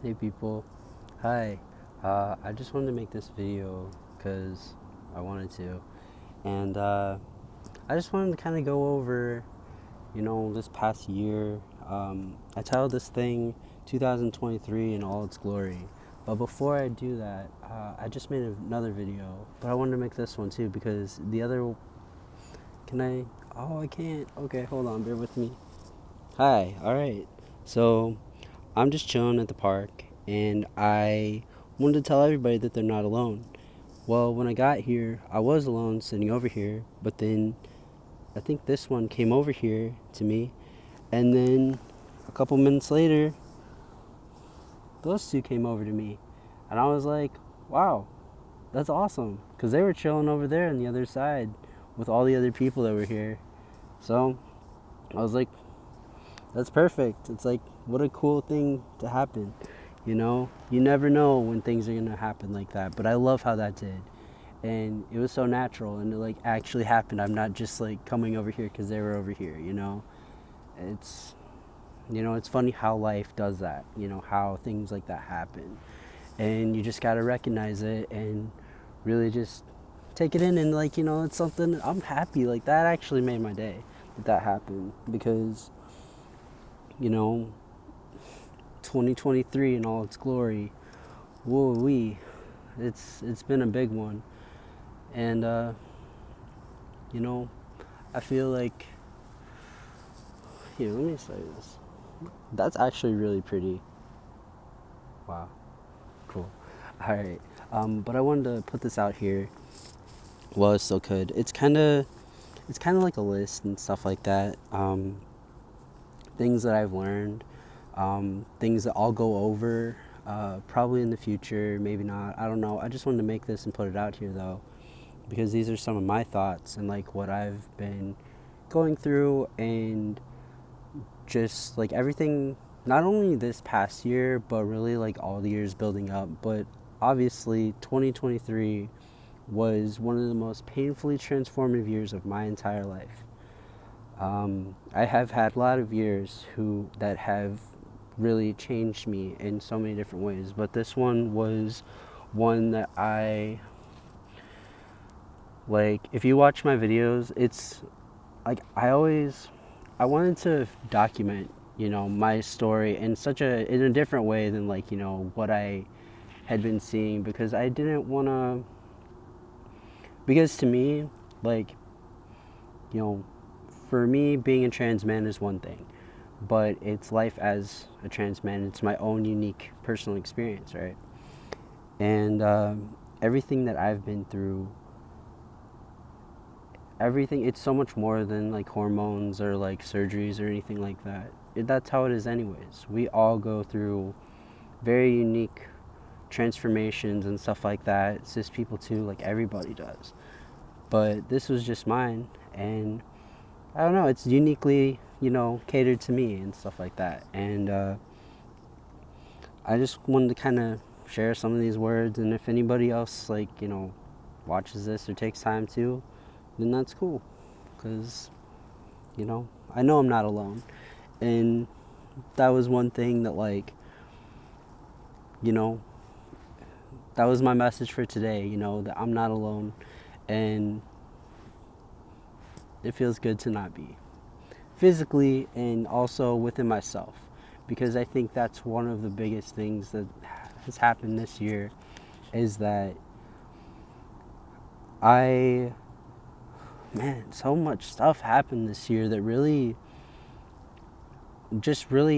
Hey people, hi. I just wanted to make this video because I wanted to, and I just wanted to kind of go over, this past year. I titled this thing 2023 in all its glory. But before I do that, I just made another video, but I wanted to make this one too because the other. Can I? Oh, I can't. Okay, hold on, bear with me. Hi, alright. So, I'm just chilling at the park, and I wanted to tell everybody that they're not alone. Well, when I got here, I was alone sitting over here, but then I think this one came over here to me, and then a couple minutes later, those two came over to me, and I was like, wow, that's awesome, because they were chilling over there on the other side with all the other people that were here. So, I was like, that's perfect. It's like, what a cool thing to happen. You never know when things are going to happen like that. But I love how that did. And it was so natural and it like actually happened. I'm not just like coming over here because they were over here. It's, it's funny how life does that, how things like that happen. And you just got to recognize it and really just take it in. And like, it's something I'm happy. Like that actually made my day that happened because, you know, 2023 in all its glory. Whoa wee, it's been a big one, and you know, I feel like let me say this. That's actually really pretty. Wow, cool. All right, but I wanted to put this out here. Well, it still could. It's kind of like a list and stuff like that. Things that I've learned, things that I'll go over probably in the future, maybe not. I don't know. I just wanted to make this and put it out here though, because these are some of my thoughts and like what I've been going through and just like everything, not only this past year, but really like all the years building up. But obviously, 2023 was one of the most painfully transformative years of my entire life. I have had a lot of years that have really changed me in so many different ways, but this one was one that I like. If you watch my videos, it's like I wanted to document, my story in a different way than like, what I had been seeing, because I didn't want to, because to me, like, you know, for me, being a trans man is one thing, but it's life as a trans man. It's my own unique personal experience, right? And everything that I've been through, everything, it's so much more than like hormones or like surgeries or anything like that. That's how it is, anyways. We all go through very unique transformations and stuff like that. Cis people too, like everybody does. But this was just mine, and I don't know, it's uniquely, catered to me and stuff like that. And I just wanted to kind of share some of these words, and if anybody else, like, watches this or takes time to, then that's cool. Because, I know I'm not alone. And that was one thing that, like, you know, that was my message for today, that I'm not alone. And it feels good to not be. Physically and also within myself. Because I think that's one of the biggest things that has happened this year is that I, man, so much stuff happened this year that really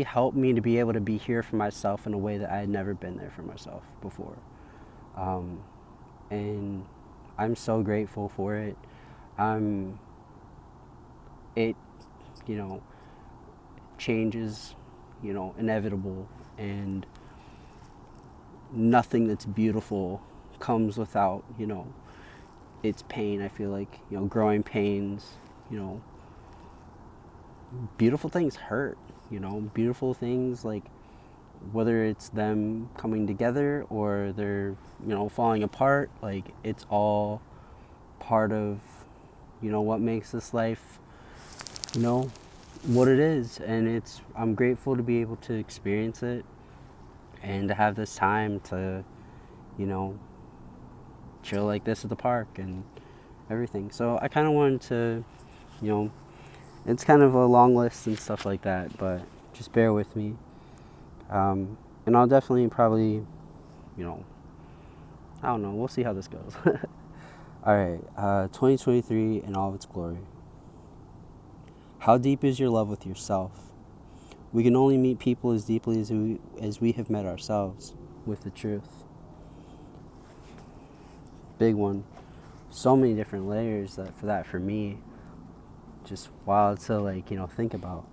helped me to be able to be here for myself in a way that I had never been there for myself before. Um, and I'm so grateful for it. Um, it, you know, change is, inevitable, and nothing that's beautiful comes without, its pain. I feel like, growing pains, you know, beautiful things hurt, beautiful things, like whether it's them coming together or they're, falling apart, like it's all part of, what makes this life, you know, what it is. And I'm grateful to be able to experience it. and to have this time to, you know, chill like this at the park and everything. So I kind of wanted to, you know, it's kind of a long list and stuff like that, but just bear with me. And I'll definitely probably, you know, I don't know, we'll see how this goes. All right, 2023 in all of its glory. How deep is your love with yourself? We can only meet people as deeply as we have met ourselves with the truth. Big one. So many different layers for me. Just wild to, like, you know, think about.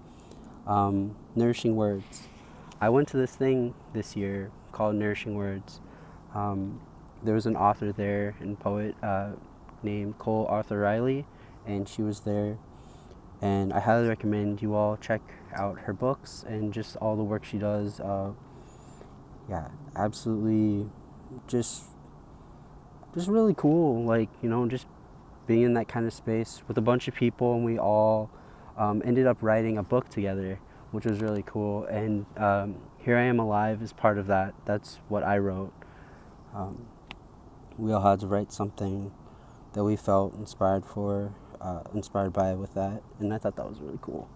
Nourishing words. I went to this thing this year called Nourishing Words. There was an author there and poet named Cole Arthur Riley, and she was there. And I highly recommend you all check out her books and just all the work she does. Yeah, absolutely, just really cool. Like, you know, just being in that kind of space with a bunch of people, and we all ended up writing a book together, which was really cool. And Here I Am Alive is part of that. That's what I wrote. We all had to write something that we felt inspired by with that, and I thought that was really cool.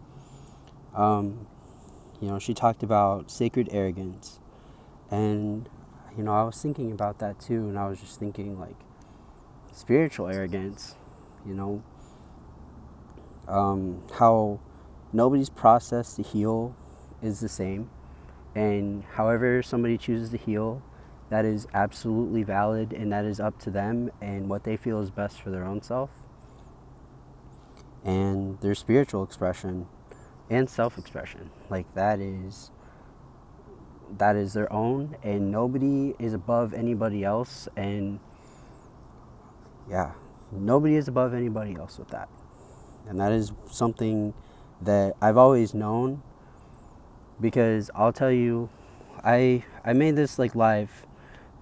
You know, she talked about sacred arrogance, and, you know, I was thinking about that too, and I was just thinking, like, spiritual arrogance, you know, how nobody's process to heal is the same, and however somebody chooses to heal, that is absolutely valid, and that is up to them and what they feel is best for their own self and their spiritual expression and self-expression. Like, that is their own, and nobody is above anybody else. And yeah, nobody is above anybody else with that. And that is something that I've always known, because I'll tell you, I made this, like, live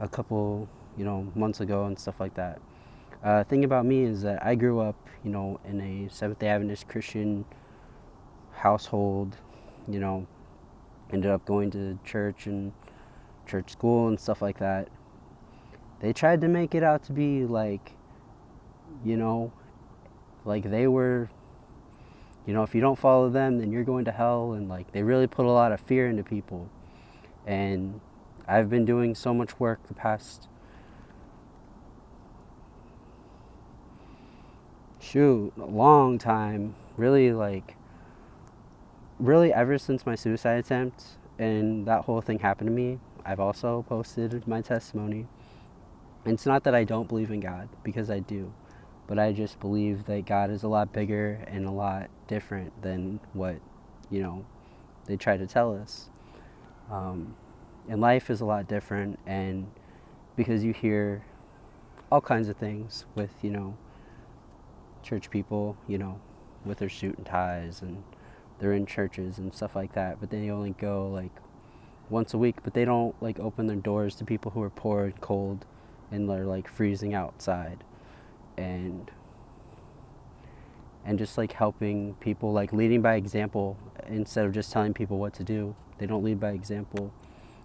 a couple, you know, months ago and stuff like that. Thing about me is that I grew up, you know, in a Seventh-day Adventist Christian household, you know, ended up going to church and church school and stuff like that. They tried to make it out to be like, you know, like they were, you know, if you don't follow them, then you're going to hell. And, like, they really put a lot of fear into people. And I've been doing so much work the past, a long time, really ever since my suicide attempt and that whole thing happened to me. I've also posted my testimony. And it's not that I don't believe in God, because I do, but I just believe that God is a lot bigger and a lot different than what, you know, they try to tell us. And life is a lot different, and because you hear all kinds of things with, you know, church people, you know, with their suit and ties, and they're in churches and stuff like that, but they only go, like, once a week, but they don't, like, open their doors to people who are poor and cold and they're, like, freezing outside, and just, like, helping people, like, leading by example instead of just telling people what to do. They don't lead by example.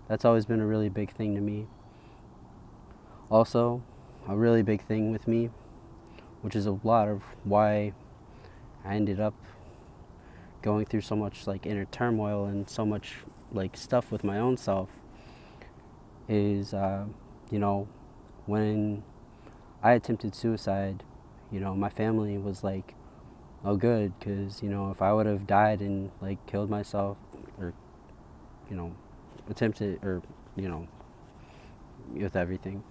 That's always been a really big thing to me. Also, a really big thing with me, which is a lot of why I ended up going through so much, like, inner turmoil and so much, like, stuff with my own self, is, you know, when I attempted suicide, you know, my family was like, oh, good, because, you know, if I would have died and, like, killed myself, or, you know, attempted, or, you know, with everything,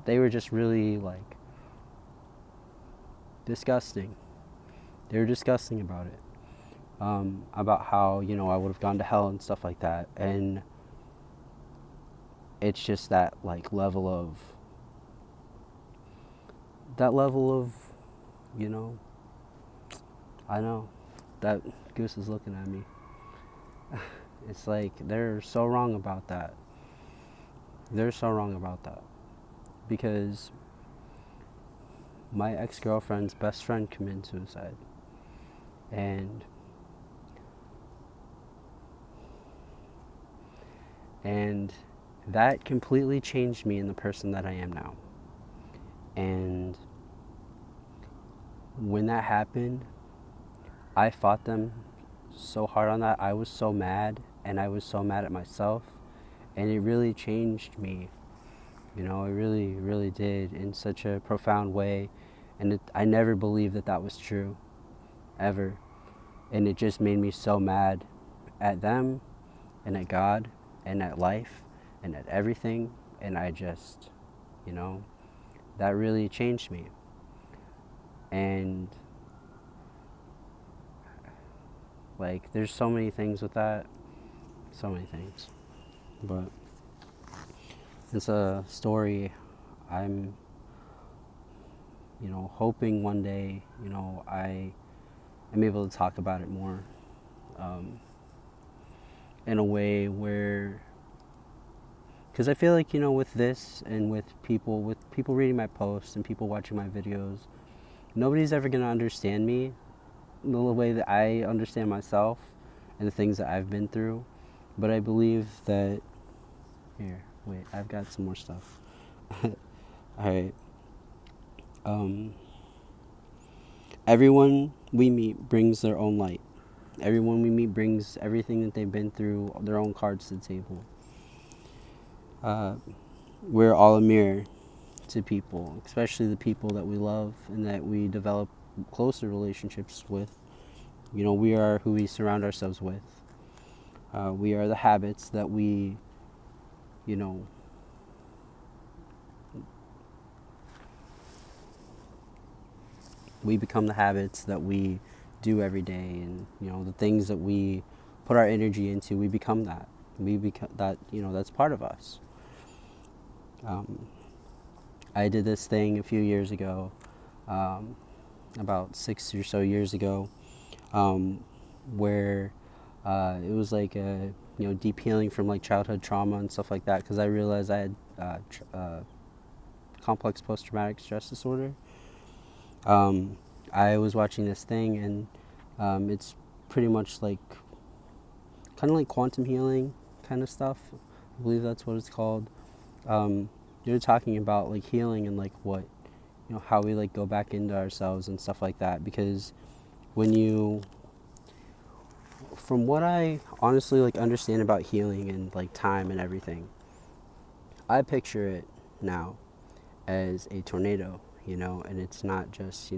they were just really, like, disgusting. They were disgusting about it, about how, you know, I would have gone to hell and stuff like that. And it's just that, like, level of, you know, I know that Goose is looking at me. It's like, they're so wrong about that. Because my ex-girlfriend's best friend committed suicide. And And that completely changed me in the person that I am now. And when that happened, I fought them so hard on that. I was so mad, and I was so mad at myself, and it really changed me. You know, it really, really did in such a profound way. And I never believed that that was true, ever. And it just made me so mad at them, and at God, and at life, and at everything. And I just, you know, that really changed me. And like, there's so many things with that, so many things. But it's a story I'm, hoping one day, I am able to talk about it more, um, in a way where, because I feel like, with this and with people reading my posts and people watching my videos, nobody's ever going to understand me the way that I understand myself and the things that I've been through. But I believe that, here, wait, I've got some more stuff. All right. Um, Everyone we meet brings their own light. Everyone we meet brings everything that they've been through, their own cards to the table. Uh, we're all a mirror to people, especially the people that we love and that we develop closer relationships with. We are who we surround ourselves with. We are the habits that you know, we become the habits that we do every day, and the things that we put our energy into, we become that. We become that. That's part of us. Um, I did this thing a few years ago, um, about 6 or so years ago, where it was like a deep healing from like childhood trauma and stuff like that. Because I realized I had complex post-traumatic stress disorder. I was watching this thing, and it's pretty much like kind of like quantum healing kind of stuff. I believe that's what it's called. You're talking about like healing and like what, how we like go back into ourselves and stuff like that. Because when you, from what I honestly like understand about healing and like time and everything, I picture it now as a tornado, and it's not just,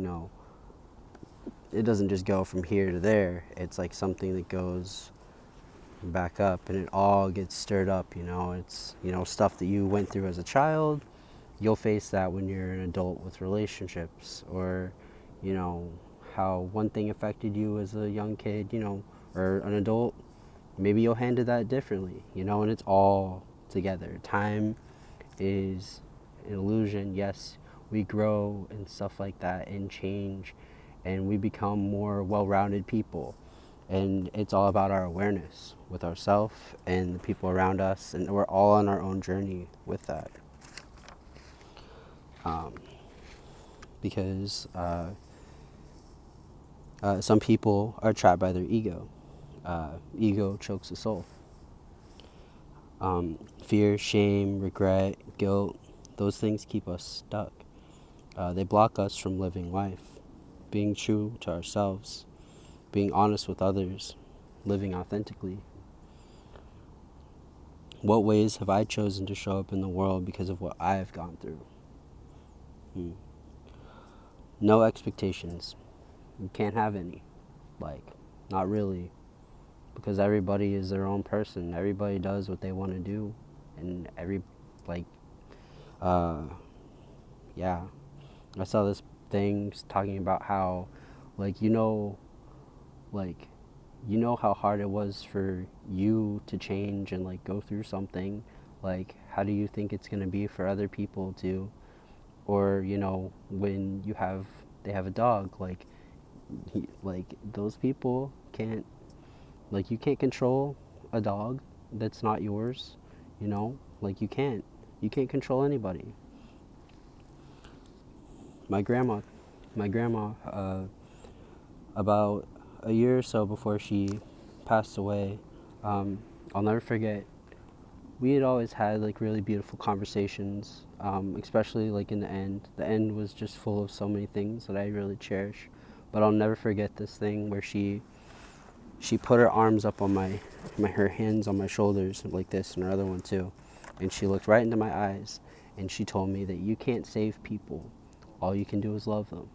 it doesn't just go from here to there. It's like something that goes back up, and it all gets stirred up. It's stuff that you went through as a child. You'll face that when you're an adult with relationships, or how one thing affected you as a young kid, or an adult. Maybe you'll handle that differently, and it's all together. Time is an illusion. Yes, we grow and stuff like that and change, and we become more well-rounded people. And it's all about our awareness with ourselves and the people around us, and we're all on our own journey with that. Um, because some people are trapped by their ego. Ego chokes the soul. Fear, shame, regret, guilt, those things keep us stuck. They block us from living life, being true to ourselves, being honest with others, living authentically. What ways have I chosen to show up in the world because of what I have gone through? No expectations. You can't have any. Like, not really. Because everybody is their own person. Everybody does what they want to do. And like, yeah. I saw this thing talking about how, like, like, how hard it was for you to change and, like, go through something. Like, how do you think it's going to be for other people to, or, when they have a dog, like, those people can't, like, you can't control a dog that's not yours, like, you can't control anybody. My grandma, about a year or so before she passed away, I'll never forget, we had always had like really beautiful conversations, especially like in the end. The end was just full of so many things that I really cherish. But I'll never forget this thing where she put her arms up on her hands on my shoulders like this, and her other one too, and she looked right into my eyes, and she told me that you can't save people, all you can do is love them.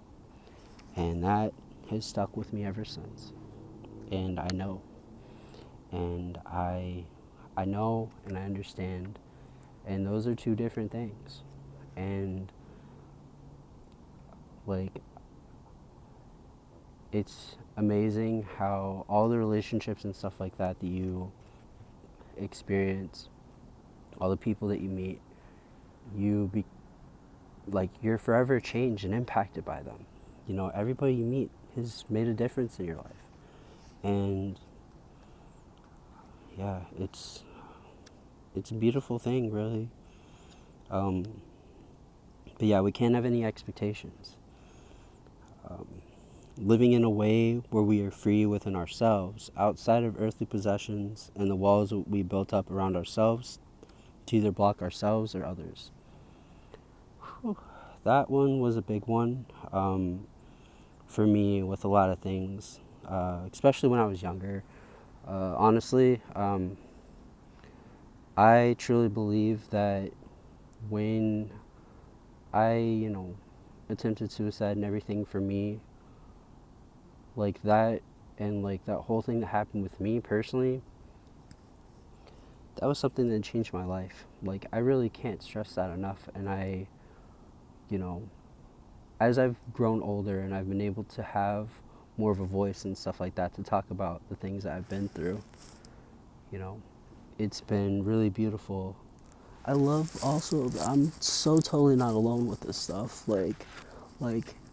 And that has stuck with me ever since. And I know, and I know and I understand, and those are two different things. And like, it's amazing how all the relationships and stuff like that that you experience, all the people that you meet, you be like, you're forever changed and impacted by them. You know, everybody you meet has made a difference in your life. And yeah, it's a beautiful thing, really. um, but yeah, we can't have any expectations. um, Living in a way where we are free within ourselves, outside of earthly possessions and the walls that we built up around ourselves to either block ourselves or others. Whew. That one was a big one, for me, with a lot of things, especially when I was younger. Honestly, I truly believe that when I, attempted suicide and everything, for me, like that, and like that whole thing that happened with me personally, that was something that changed my life. Like, I really can't stress that enough. And you know, as I've grown older and I've been able to have more of a voice and stuff like that to talk about the things that I've been through, you know, it's been really beautiful. I love also, I'm so totally not alone with this stuff. Like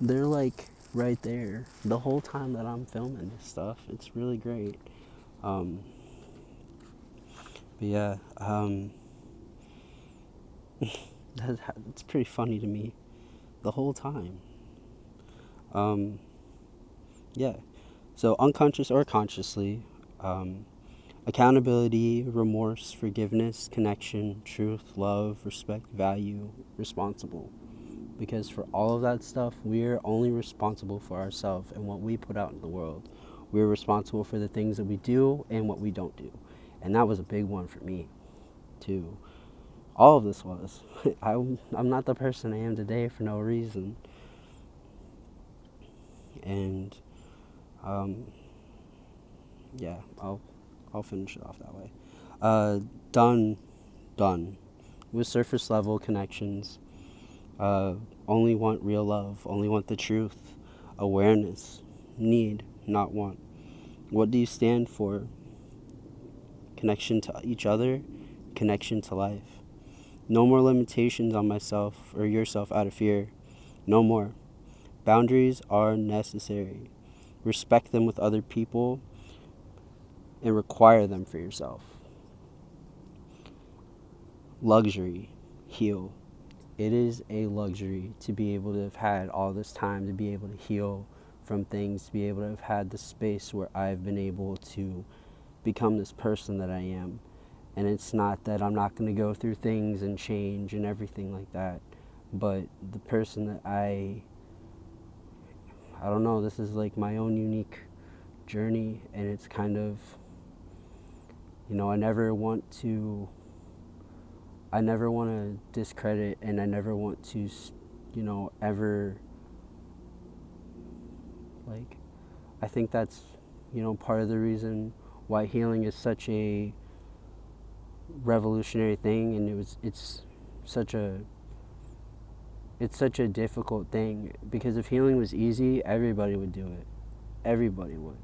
they're like right there the whole time that I'm filming this stuff. It's really great. Um, but yeah, it's pretty funny to me the whole time. Um, yeah. So unconscious or consciously, um, accountability, remorse, forgiveness, connection, truth, love, respect, value, responsible. Because for all of that stuff, we're only responsible for ourselves and what we put out in the world. We're responsible for the things that we do and what we don't do. And that was a big one for me, too. All of this was. I'm not the person I am today for no reason. And um, yeah, I'll finish it off that way. Uh, done, done. With surface level connections, only want real love, only want the truth, awareness, need, not want. What do you stand for? Connection to each other, connection to life. No more limitations on myself or yourself out of fear. No more. Boundaries are necessary. Respect them with other people and require them for yourself. Luxury, heal. It is a luxury to be able to have had all this time to be able to heal from things, to be able to have had the space where I've been able to become this person that I am. And it's not that I'm not going to go through things and change and everything like that, but the person that I don't know, this is like my own unique journey, and it's kind of, I never want to discredit, and I never want to, ever, like, I think that's, part of the reason why healing is such a revolutionary thing, and such a, it's such a difficult thing, because if healing was easy, everybody would do it. Everybody would.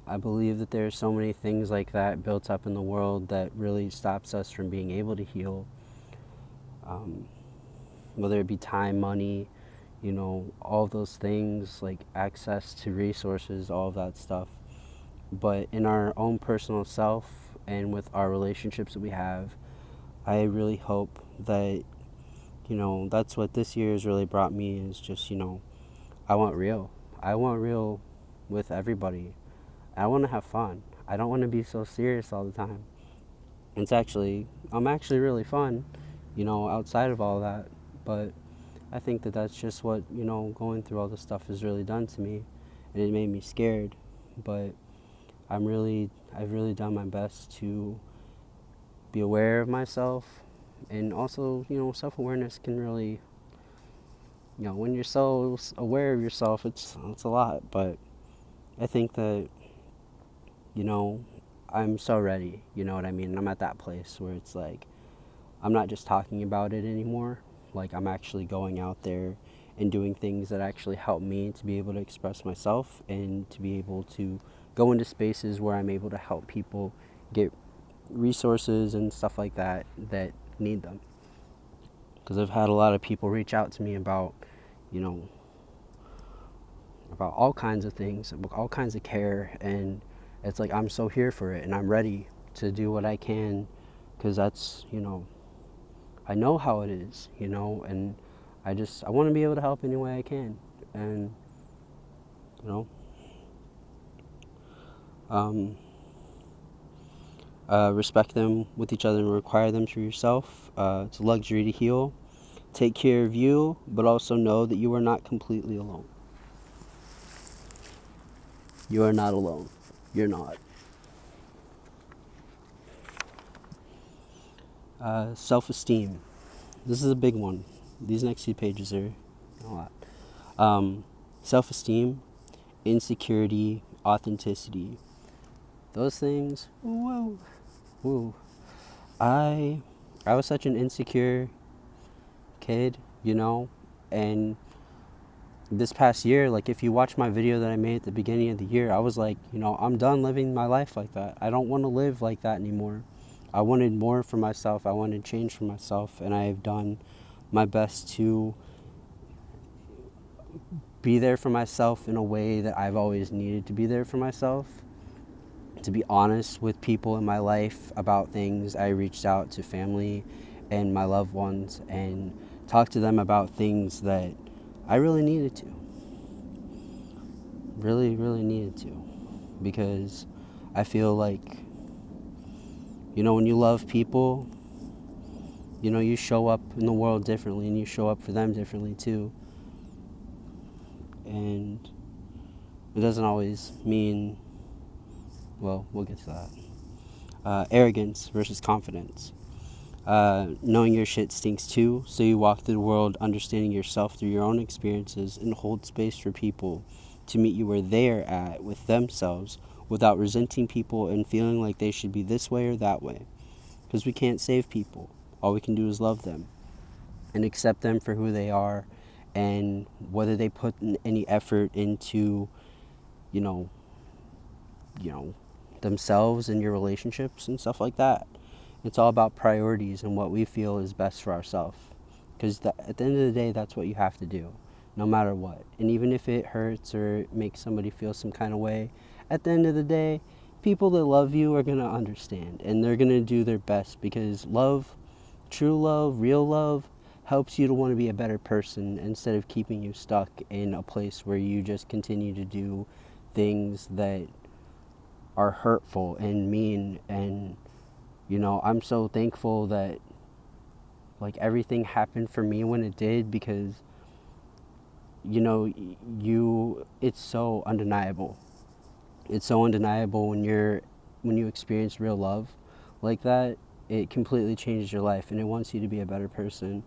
I believe that there are so many things like that built up in the world that really stops us from being able to heal. Whether it be time, money, all those things, like access to resources, all of that stuff. But in our own personal self and with our relationships that we have, I really hope that, that's what this year has really brought me, is just, I want real. I want real with everybody. I want to have fun. I don't want to be so serious all the time. I'm actually really fun, outside of all that. But I think that that's just what, going through all this stuff has really done to me, and it made me scared. But I've really done my best to be aware of myself, and also, self-awareness can really, when you're so aware of yourself, it's a lot. But I think that, you know, I'm so ready, you know what I mean? I'm at that place where it's like, I'm not just talking about it anymore. Like, I'm actually going out there and doing things that actually help me to be able to express myself and to be able to go into spaces where I'm able to help people get resources and stuff like that that need them. Because I've had a lot of people reach out to me about, you know, about all kinds of things, all kinds of care, and it's like I'm so here for it, and I'm ready to do what I can, because that's, I know how it is, and I want to be able to help any way I can, and you know, um, respect them with each other and require them through yourself. It's a luxury to heal. Take care of you, but also know that you are not completely alone. You are not alone. You're not. Self-esteem. This is a big one. These next few pages are a lot. Self-esteem, insecurity, authenticity. Those things. Whoa, whoa. I was such an insecure kid, and this past year, like, if you watch my video that I made at the beginning of the year, I was like, I'm done living my life like that. I don't want to live like that anymore. I wanted more for myself. I wanted change for myself, and I have done my best to be there for myself in a way that I've always needed to be there for myself. To be honest with people in my life about things, I reached out to family and my loved ones and talked to them about things that I really needed to. Really, really needed to. Because I feel like, when you love people, you show up in the world differently, and you show up for them differently too. And it doesn't always mean, well, we'll get to that. Arrogance versus confidence. Knowing your shit stinks too, so you walk through the world understanding yourself through your own experiences and hold space for people to meet you where they're at with themselves without resenting people and feeling like they should be this way or that way. Because we can't save people. All we can do is love them and accept them for who they are, and whether they put any effort into, you know, themselves and your relationships and stuff like that. It's all about priorities and what we feel is best for ourselves. Because at the end of the day, that's what you have to do, no matter what. And even if it hurts or it makes somebody feel some kind of way, at the end of the day, people that love you are going to understand. And they're going to do their best, because love, true love, real love, helps you to want to be a better person instead of keeping you stuck in a place where you just continue to do things that are hurtful and mean. And I'm so thankful that, like, everything happened for me when it did, because it's so undeniable. It's so undeniable when you experience real love like that. It completely changes your life, and it wants you to be a better person,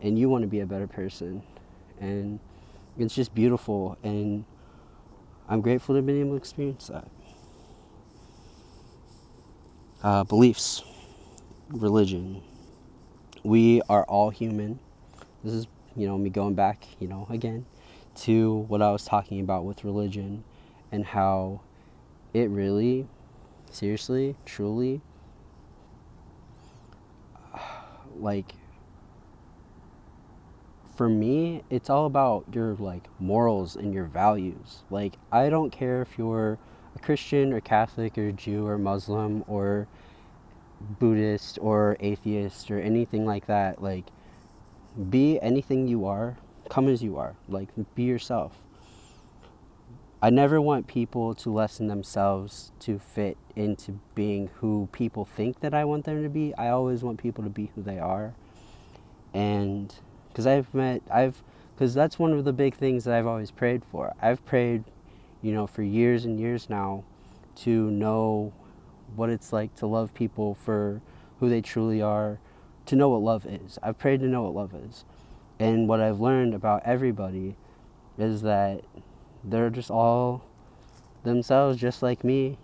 and you want to be a better person, and it's just beautiful, and I'm grateful to have been able to experience that. Beliefs, religion. We are all human. This is, me going back, again, to what I was talking about with religion, and how it really, seriously, truly, like, for me, it's all about your, like, morals and your values. Like, I don't care if you're a Christian or Catholic or Jew or Muslim or Buddhist or atheist or anything like that. Like, be anything you are, come as you are. Like, be yourself. I never want people to lessen themselves to fit into being who people think that I want them to be. I always want people to be who they are. And because that's one of the big things that I've always prayed for. I've prayed, for years and years now to know what it's like to love people for who they truly are, to know what love is. I've prayed to know what love is. And what I've learned about everybody is that they're just all themselves, just like me,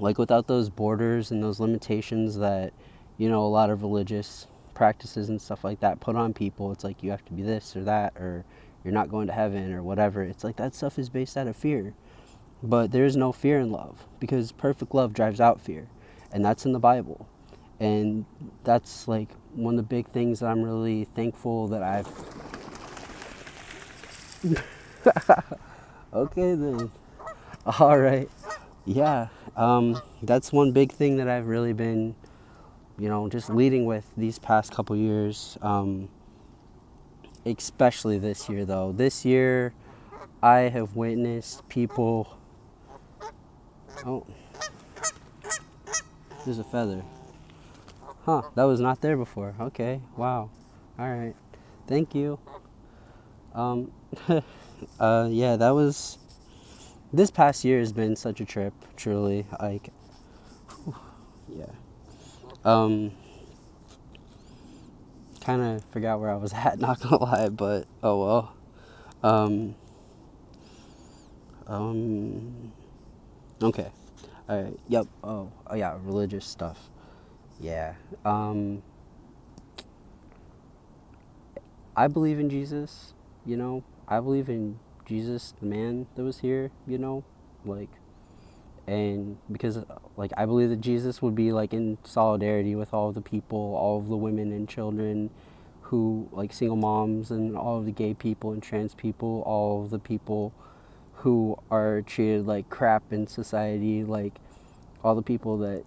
like without those borders and those limitations that, a lot of religious practices and stuff like that put on people. It's like you have to be this or that, or you're not going to heaven or whatever. It's like that stuff is based out of fear. But there is no fear in love, because perfect love drives out fear. And that's in the Bible. And that's like one of the big things that I'm really thankful that I've... Okay then. All right. Yeah. That's one big thing that I've really been, just leading with these past couple years. Especially this year, though. This year, I have witnessed people... Oh. There's a feather. Huh. That was not there before. Okay. Wow. All right. Thank you. Yeah, that was... This past year has been such a trip, truly. Like, whew, yeah. Kind of forgot where I was at, not gonna lie, but oh well. Okay. Alright, yep. Oh yeah, religious stuff. Yeah. I believe in Jesus, I believe in Jesus, the man that was here, like, and because like I believe that Jesus would be like in solidarity with all of the people, all of the women and children who, like, single moms, and all of the gay people and trans people, all of the people who are treated like crap in society, like all the people that,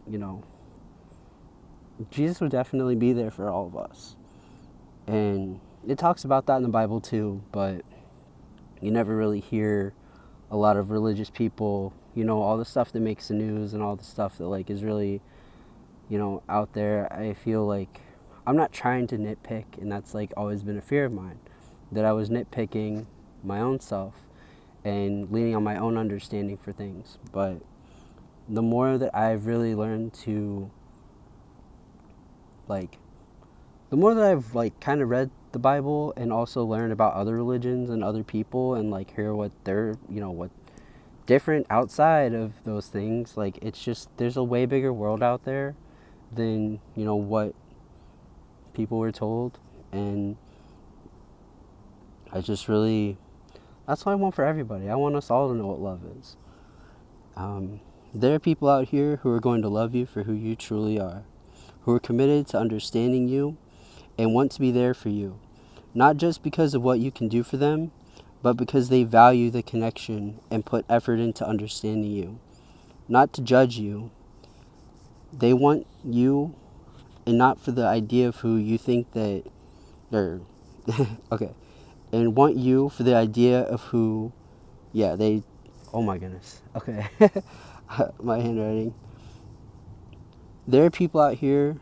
Jesus would definitely be there for all of us. And it talks about that in the Bible too, but you never really hear a lot of religious people, all the stuff that makes the news and all the stuff that like is really, out there. I feel like I'm not trying to nitpick, and that's like always been a fear of mine, that I was nitpicking my own self and leaning on my own understanding for things. But the more that I've really learned to, like, the more that I've like kind of read the Bible and also learned about other religions and other people and like hear what they're, what different outside of those things, like it's just, there's a way bigger world out there than, what people were told. And I just really, that's what I want for everybody. I want us all to know what love is. There are people out here who are going to love you for who you truly are, who are committed to understanding you and want to be there for you, not just because of what you can do for them, but because they value the connection and put effort into understanding you, not to judge you. They want you, and not for the idea of who you think that they're... Okay. And want you for the idea of who... Yeah, they... Oh my goodness. Okay. My handwriting. There are people out here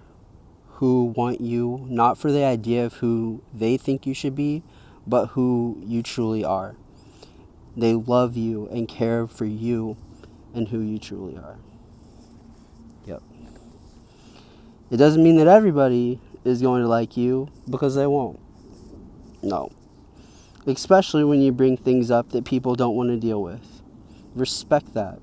who want you not for the idea of who they think you should be, but who you truly are. They love you and care for you and who you truly are. Yep. It doesn't mean that everybody is going to like you, because they won't. No. Especially when you bring things up that people don't want to deal with. Respect that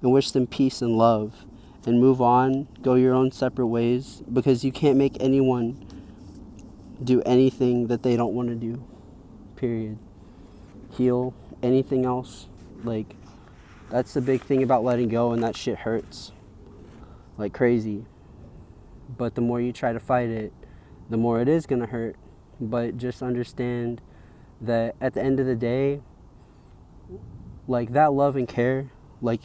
and wish them peace and love, and move on, go your own separate ways, because you can't make anyone do anything that they don't want to do. Period. Heal. Anything else. Like, that's the big thing about letting go, and that shit hurts like crazy. But the more you try to fight it, the more it is going to hurt. But just understand that at the end of the day, like, that love and care, like,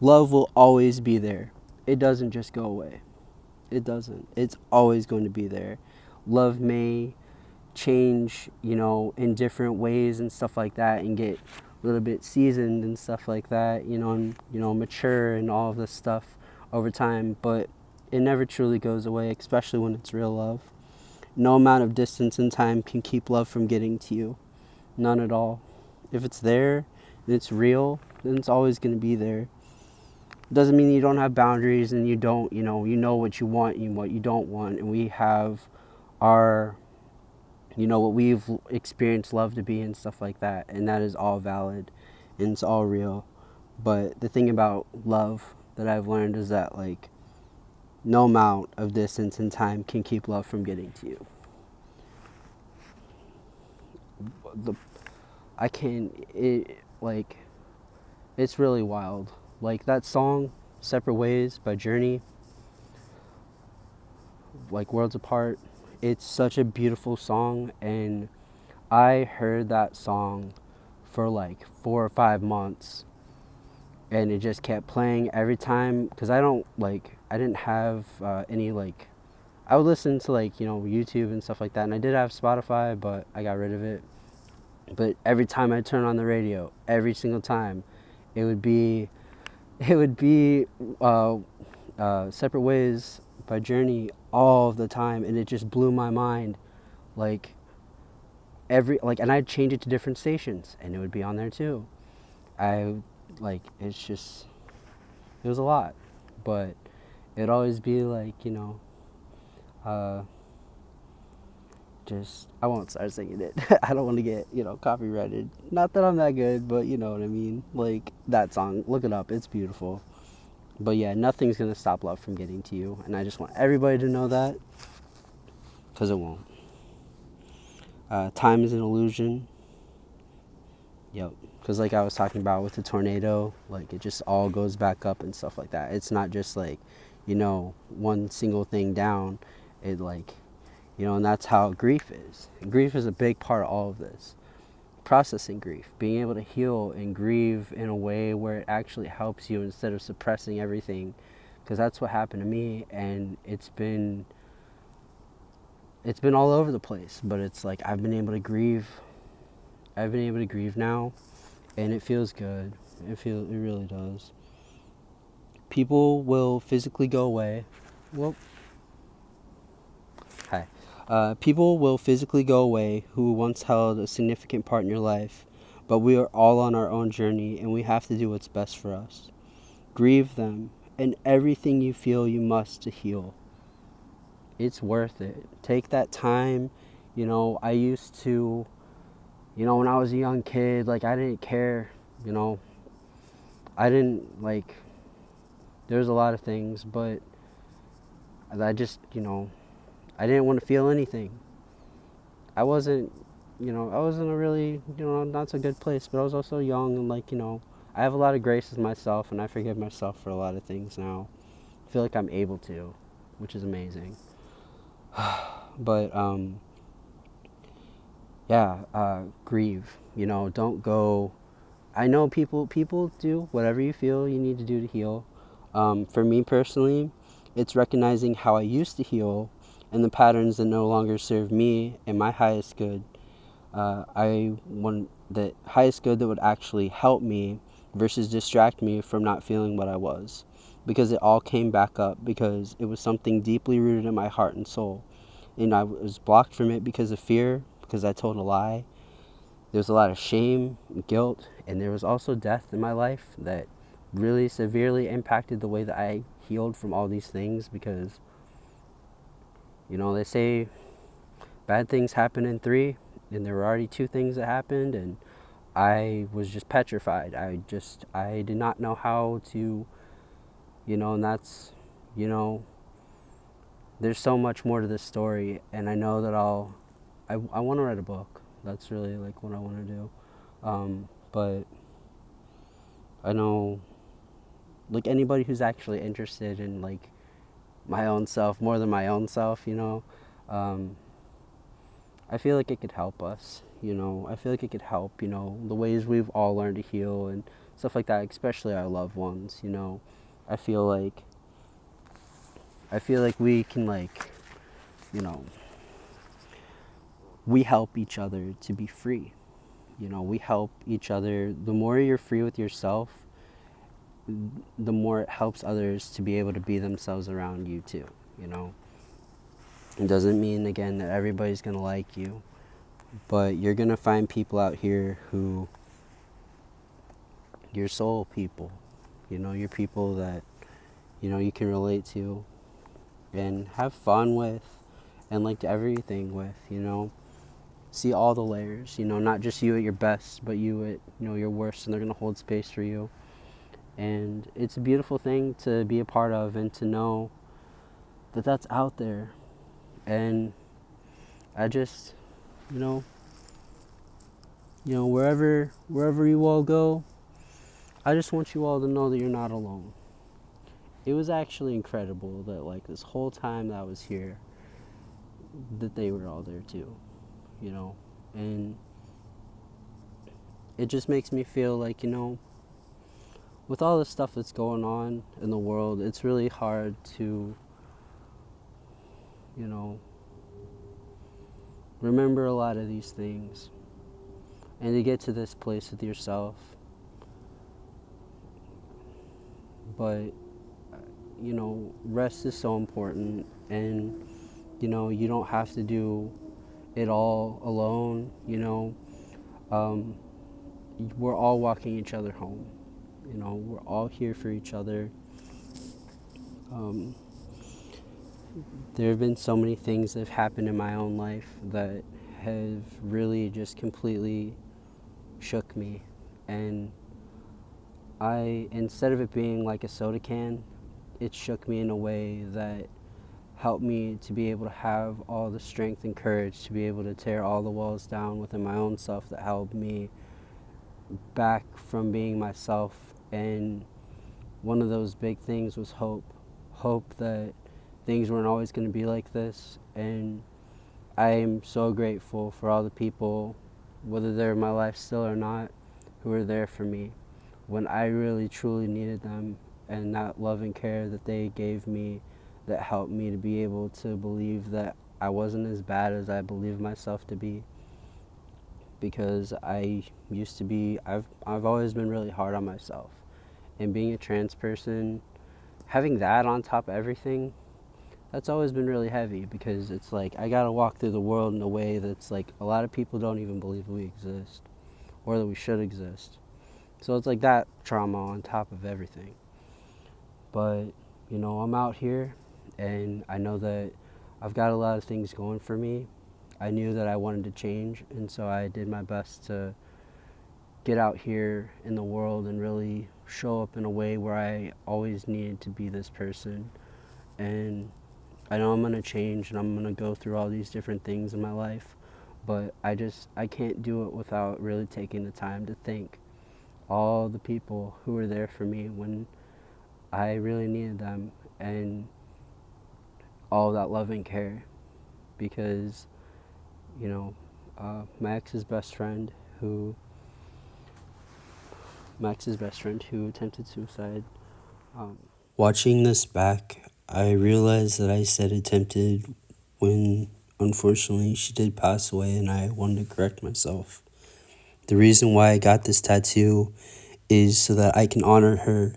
love will always be there. It doesn't just go away. It doesn't. It's always going to be there. Love may change, in different ways and stuff like that, and get a little bit seasoned and stuff like that, and mature and all of this stuff over time. But it never truly goes away, especially when it's real love. No amount of distance and time can keep love from getting to you. None at all. If it's there and it's real, then it's always going to be there. Doesn't mean you don't have boundaries and you don't, you know what you want and what you don't want. And we have our, what we've experienced love to be and stuff like that. And that is all valid and it's all real. But the thing about love that I've learned is that, like, no amount of distance and time can keep love from getting to you. It's really wild. Like that song, Separate Ways by Journey, like Worlds Apart, it's such a beautiful song, and I heard that song for like 4 or 5 months, and it just kept playing every time, because I didn't have any, like, I would listen to, like, YouTube and stuff like that, and I did have Spotify, but I got rid of it. But every time I turn on the radio, every single time, it would be Separate Ways by Journey all the time, and it just blew my mind. And I'd change it to different stations, and it would be on there too. It was a lot, but it'd always be like, I won't start singing it. I don't want to get, copyrighted. Not that I'm that good, but you know what I mean. Like, that song, look it up, it's beautiful. But yeah, nothing's going to stop love from getting to you, and I just want everybody to know that, because it won't. Time is an illusion. Yep. Because like I was talking about with the tornado, like, it just all goes back up and stuff like that. It's not just like, one single thing down. It, like, and that's how grief is. And grief is a big part of all of this. Processing grief, being able to heal and grieve in a way where it actually helps you instead of suppressing everything. Because that's what happened to me, and it's been all over the place. But it's like I've been able to grieve now, and it feels good. It really does. People will physically go away. Well, hi. People will physically go away who once held a significant part in your life, but we are all on our own journey, and we have to do what's best for us. Grieve them, and everything you feel you must to heal. It's worth it. Take that time. I used to, when I was a young kid, like, I didn't care, I didn't, like, there's a lot of things, but I just, I didn't want to feel anything. I wasn't a really, not so good place, but I was also young, and, like, I have a lot of grace with myself, and I forgive myself for a lot of things now. I feel like I'm able to, which is amazing. But, grieve, don't go. I know people do whatever you feel you need to do to heal. For me personally, it's recognizing how I used to heal and the patterns that no longer serve me and my highest good. I want the highest good that would actually help me versus distract me from not feeling what I was. Because it all came back up, because it was something deeply rooted in my heart and soul. And I was blocked from it because of fear, because I told a lie. There was a lot of shame, guilt, and there was also death in my life that really severely impacted the way that I healed from all these things, because, they say bad things happen in 3, and there were already 2 things that happened, and I was just petrified. I did not know how to, and that's, there's so much more to this story, and I know that I want to write a book. That's really, like, what I want to do. But I know, like, anybody who's actually interested in, like, my own self, more than my own self, I feel like it could help us, I feel like it could help, the ways we've all learned to heal and stuff like that, especially our loved ones, I feel like we can, like, we help each other to be free. We help each other. The more you're free with yourself, the more it helps others to be able to be themselves around you too. It doesn't mean, again, that everybody's going to like you, but you're going to find people out here who, your soul people, you're people that, you can relate to and have fun with and like everything with, see all the layers, not just you at your best, but you at, your worst, and they're going to hold space for you. And it's a beautiful thing to be a part of and to know that that's out there. And I just, wherever you all go, I just want you all to know that you're not alone. It was actually incredible that, like, this whole time that I was here, that they were all there too, and it just makes me feel like, with all the stuff that's going on in the world, it's really hard to, remember a lot of these things and to get to this place with yourself. But, rest is so important, and, you don't have to do it all alone, we're all walking each other home. We're all here for each other. There have been so many things that have happened in my own life that have really just completely shook me. And instead of it being like a soda can, it shook me in a way that helped me to be able to have all the strength and courage to be able to tear all the walls down within my own self that held me back from being myself. And one of those big things was hope that things weren't always going to be like this. And I am so grateful for all the people, whether they're in my life still or not, who were there for me when I really truly needed them, and that love and care that they gave me that helped me to be able to believe that I wasn't as bad as I believed myself to be. Because I used to be, I've always been really hard on myself. And being a trans person, having that on top of everything, that's always been really heavy, because it's like I gotta walk through the world in a way that's like a lot of people don't even believe we exist or that we should exist. So it's like that trauma on top of everything. But, I'm out here, and I know that I've got a lot of things going for me. I knew that I wanted to change, and so I did my best to get out here in the world and really show up in a way where I always needed to be this person. And I know I'm going to change, and I'm going to go through all these different things in my life, but I can't do it without really taking the time to thank all the people who were there for me when I really needed them, and all that love and care. Because, my ex's best friend who attempted suicide. Watching this back, I realized that I said attempted when, unfortunately, she did pass away, and I wanted to correct myself. The reason why I got this tattoo is so that I can honor her,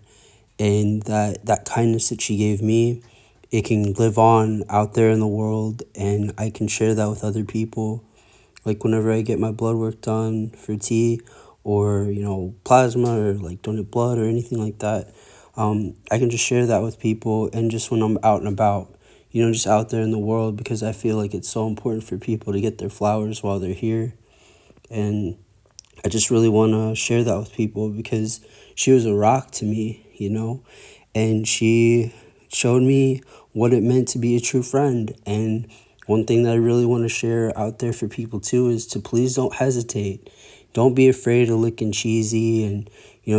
and that kindness that she gave me, it can live on out there in the world, and I can share that with other people. Like whenever I get my blood work done for T, or plasma, or like donate blood or anything like that, I can just share that with people. And just when I'm out and about, just out there in the world, because I feel like it's so important for people to get their flowers while they're here. And I just really want to share that with people, because she was a rock to me, and she showed me what it meant to be a true friend. And one thing that I really want to share out there for people too is to please don't hesitate. Don't be afraid of looking cheesy and,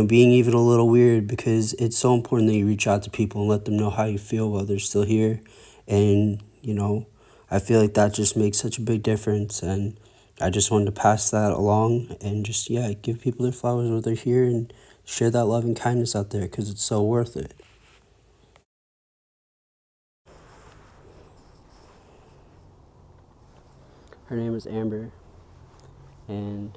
being even a little weird, because it's so important that you reach out to people and let them know how you feel while they're still here. And, I feel like that just makes such a big difference. And I just wanted to pass that along and just, give people their flowers while they're here, and share that love and kindness out there, because it's so worth it. Her name is Amber, and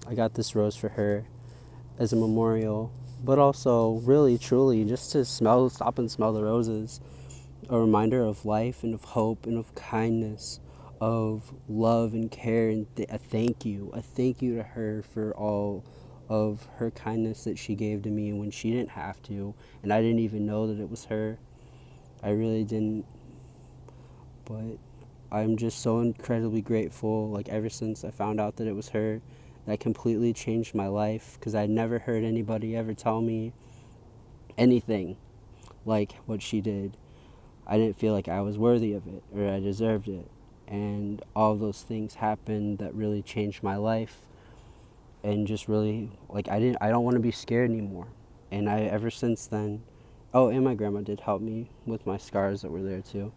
I got this rose for her as a memorial, but also really truly just to stop and smell the roses, a reminder of life and of hope and of kindness, of love and care, and a thank you to her for all of her kindness that she gave to me when she didn't have to, and I didn't even know that it was her. I really didn't, but I'm just so incredibly grateful. Like, ever since I found out that it was her, that completely changed my life, because I'd never heard anybody ever tell me anything like what she did. I didn't feel like I was worthy of it or I deserved it. And all those things happened that really changed my life, and just really, like, I don't want to be scared anymore. And I, ever since then, oh, and my grandma did help me with my scars that were there too.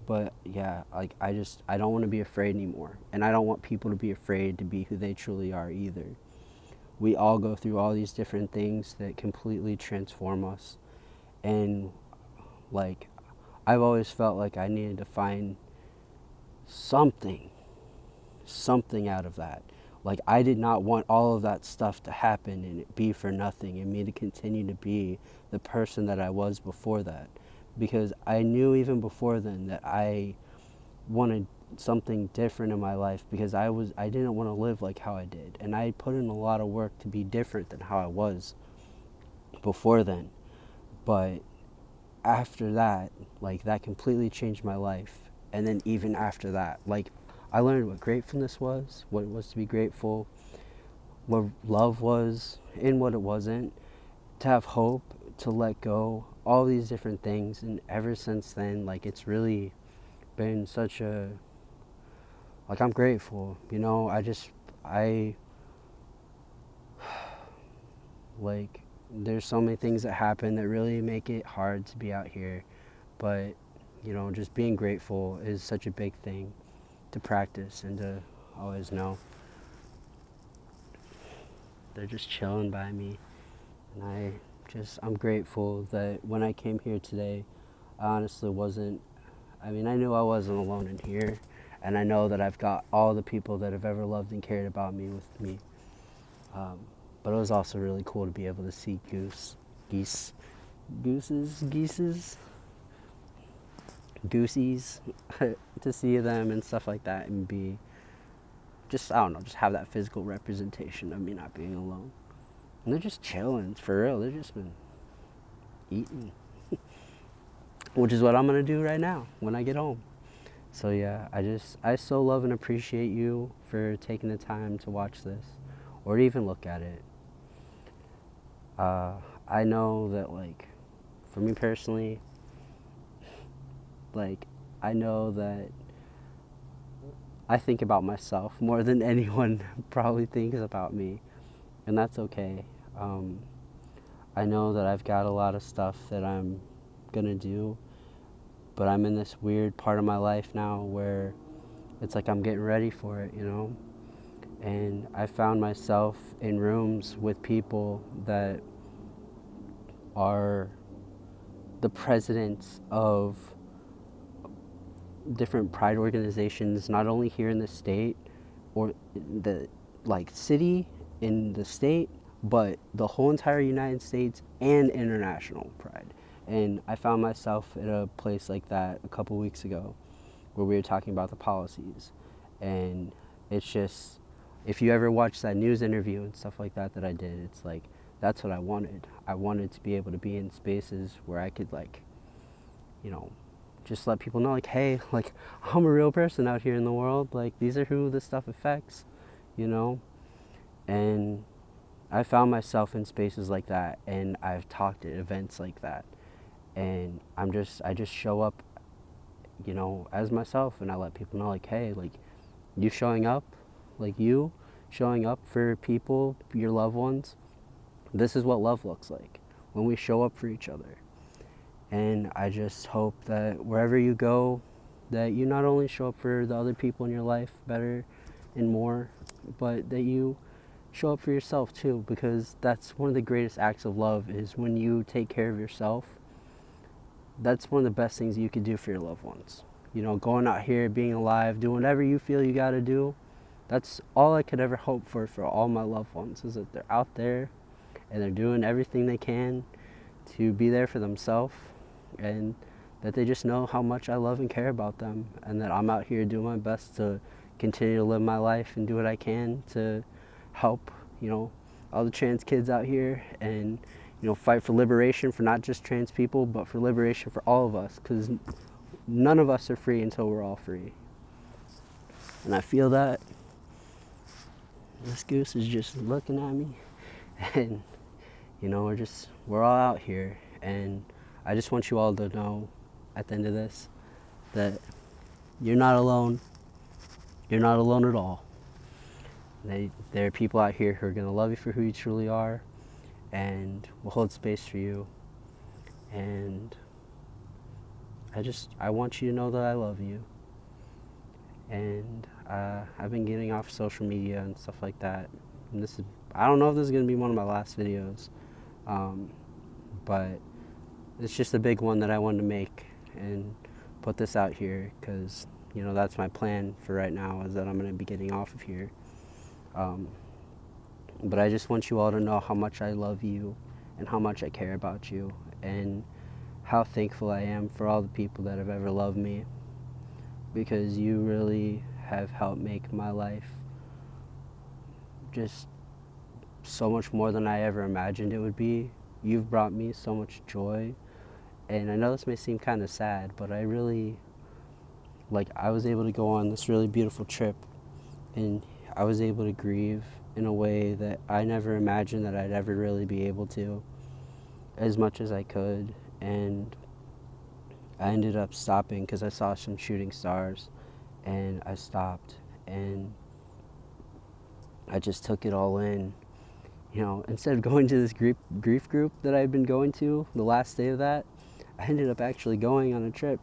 But yeah, like, I don't want to be afraid anymore. And I don't want people to be afraid to be who they truly are either. We all go through all these different things that completely transform us. And, like, I've always felt like I needed to find something out of that. Like, I did not want all of that stuff to happen and it be for nothing, and me to continue to be the person that I was before that. Because I knew even before then that I wanted something different in my life, because I didn't want to live like how I did. And I put in a lot of work to be different than how I was before then. But after that, like, that completely changed my life. And then even after that, like, I learned what gratefulness was, what it was to be grateful, what love was and what it wasn't, to have hope, to let go, all these different things. And ever since then, like, it's really been such a, like, I'm grateful, you know. I like, there's so many things that happen that really make it hard to be out here, but, you know, just being grateful is such a big thing to practice and to always know. They're just chilling by me, and I'm grateful that when I came here today, I honestly wasn't, I mean, I knew I wasn't alone in here, and I know that I've got all the people that have ever loved and cared about me with me. But it was also really cool to be able to see goosies, to see them and stuff like that, and be just, I don't know, just have that physical representation of me not being alone. And they're just chilling, for real. They've just been eating, which is what I'm gonna do right now when I get home. So yeah, I so love and appreciate you for taking the time to watch this, or to even look at it. I know that, like, for me personally, like, I know that I think about myself more than anyone probably thinks about me, and that's okay. I know that I've got a lot of stuff that I'm gonna do, but I'm in this weird part of my life now where it's like I'm getting ready for it, you know? And I found myself in rooms with people that are the presidents of different pride organizations, not only here in the state or the, like, city, in the state, but the whole entire United States and international pride. And I found myself at a place like that a couple weeks ago, where we were talking about the policies. And it's just, if you ever watch that news interview and stuff like that I did, it's like, that's what I wanted. I wanted to be able to be in spaces where I could, like, you know, just let people know, like, hey, like, I'm a real person out here in the world. Like, these are who this stuff affects, you know? And I found myself in spaces like that, and I've talked at events like that. And I just show up, you know, as myself, and I let people know, like, hey, like, you showing up, like, you showing up for people, your loved ones, this is what love looks like when we show up for each other. And I just hope that wherever you go, that you not only show up for the other people in your life better and more, but that you show up for yourself too, because that's one of the greatest acts of love, is when you take care of yourself. that's one of the best things you could do for your loved ones. You know, going out here, being alive, doing whatever you feel you got to do. That's all I could ever hope for all my loved ones, is that they're out there and they're doing everything they can to be there for themselves, and that they just know how much I love and care about them, and that I'm out here doing my best to continue to live my life and do what I can to help, you know, all the trans kids out here, and, you know, fight for liberation for not just trans people, but for liberation for all of us, because none of us are free until we're all free. And I feel that this goose is just looking at me, and, you know, we're all out here, and I just want you all to know at the end of this that you're not alone. You're not alone at all. There are people out here who are going to love you for who you truly are, and will hold space for you. And I want you to know that I love you. And I've been getting off social media and stuff like that. And I don't know if this is going to be one of my last videos, but it's just a big one that I wanted to make and put this out here, because, you know, that's my plan for right now, is that I'm going to be getting off of here. But I just want you all to know how much I love you and how much I care about you, and how thankful I am for all the people that have ever loved me, because you really have helped make my life just so much more than I ever imagined it would be. You've brought me so much joy, and I know this may seem kind of sad, but I really, I was able to go on this really beautiful trip, and I was able to grieve in a way that I never imagined that I'd ever really be able to, as much as I could. And I ended up stopping because I saw some shooting stars, and I stopped, and I just took it all in. You know, instead of going to this grief group that I'd been going to the last day of that, I ended up actually going on a trip,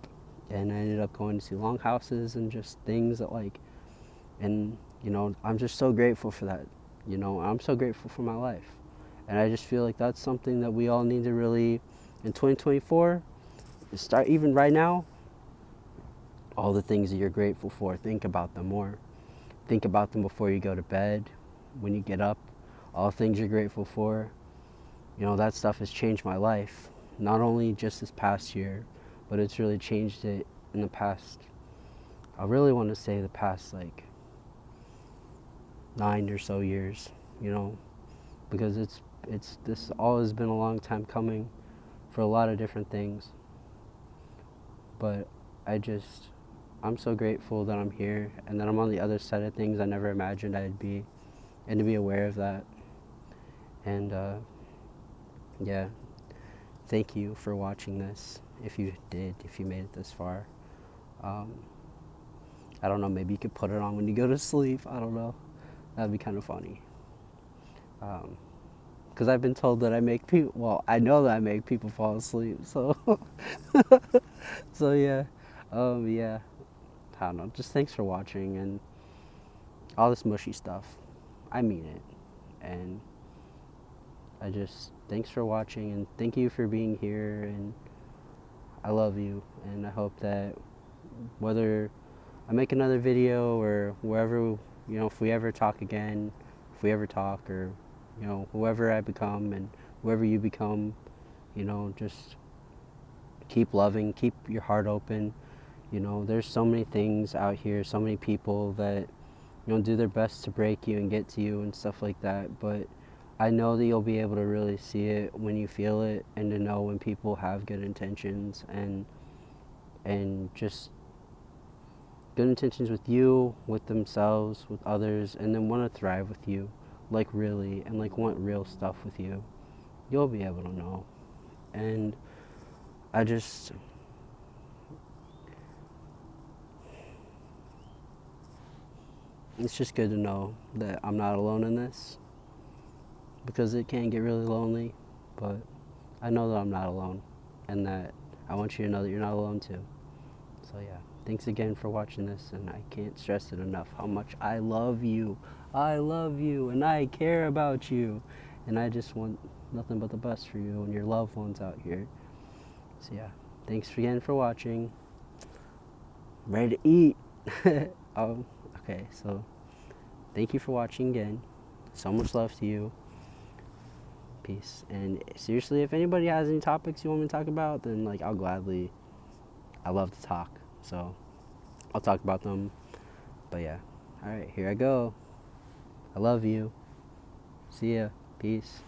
and I ended up going to see longhouses and just things that, and, you know, I'm just so grateful for that. You know, I'm so grateful for my life. And I just feel like that's something that we all need to really, in 2024, start even right now. All the things that you're grateful for, think about them more. Think about them before you go to bed, when you get up, all the things you're grateful for. You know, that stuff has changed my life, not only just this past year, but it's really changed it in the past, I really want to say the past 9 or so years, you know, because this all has been a long time coming for a lot of different things. But I'm so grateful that I'm here, and that I'm on the other side of things I never imagined I'd be, and to be aware of that. And yeah, thank you for watching this, if you made it this far. I don't know, maybe you could put it on when you go to sleep, I don't know. That'd be kind of funny. Because I've been told that I know that I make people fall asleep, so so yeah, yeah, I don't know, just thanks for watching, and all this mushy stuff, I mean it, and thanks for watching, and thank you for being here, and I love you, and I hope that whether I make another video or wherever, you know, if we ever talk again, or, you know, whoever I become and whoever you become, you know, just keep loving, keep your heart open. You know, there's so many things out here, so many people that, you know, do their best to break you and get to you and stuff like that, but I know that you'll be able to really see it when you feel it, and to know when people have good intentions, and just good intentions with you, with themselves, with others, and then want to thrive with you, really, and want real stuff with you. You'll be able to know. And it's just good to know that I'm not alone in this, because it can get really lonely, but I know that I'm not alone, and that I want you to know that you're not alone too. So yeah, thanks again for watching this, and I can't stress it enough how much I love you. I love you, and I care about you, and I just want nothing but the best for you and your loved ones out here. So yeah, thanks again for watching. I'm ready to eat. Okay, so thank you for watching again. So much love to you. Peace. And seriously, if anybody has any topics you want me to talk about, then like I love to talk. So I'll talk about them. But yeah. Alright, here I go. I love you. See ya. Peace.